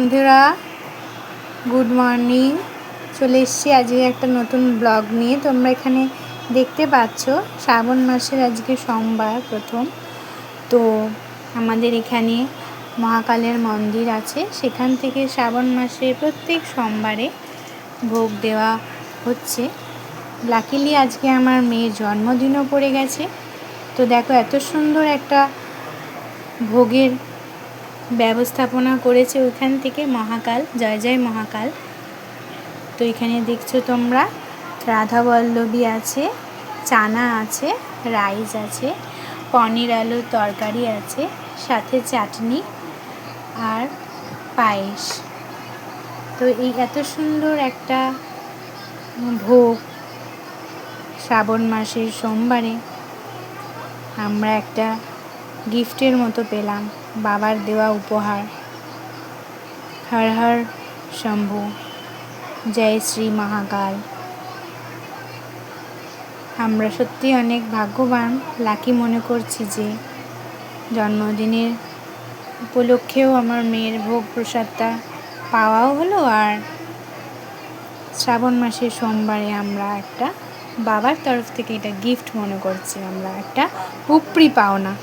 বন্ধুরা, good morning. চলে এসেছি আজকে একটা নতুন ব্লগ নিয়ে। তোমরা এখানে দেখতে পাচ্ছ শ্রাবণ মাসের আজকে সোমবার প্রথম। তো আমাদের এখানে মহাকালের মন্দির আছে, সেখান থেকে শ্রাবণ মাসে প্রত্যেক সোমবারে ভোগ দেওয়া হচ্ছে। লাকিলি আজকে আমার মেয়ের জন্মদিনও পড়ে গেছে। তো দেখো এত সুন্দর একটা ভোগের ব্যবস্থাপনা করেছে ওইখান থেকে মহাকাল, জয় জয় মহাকাল। তো এখানে দেখছো তোমরা রাধাবল্লভী আছে, চানা আছে, রাইস আছে, পনির আলুর তরকারি আছে, সাথে চাটনি আর পায়েস। তো এই এত সুন্দর একটা ভোগ শ্রাবণ মাসের সোমবারে আমরা একটা গিফটের মতো পেলাম, বাবার দেওয়া উপহার। হর হর শম্ভু, জয় শ্রী মহাকাল। আমরা সত্যি অনেক ভাগ্যবান, লাকি মনে করছি যে জন্মদিনের উপলক্ষেও আমার মেয়ের ভোগ প্রসাদটা পাওয়াও হলো, আর শ্রাবণ মাসের সোমবারে আমরা একটা বাবার তরফ থেকে এটা গিফট মনে করছি, আমরা একটা উপরি পাওনা।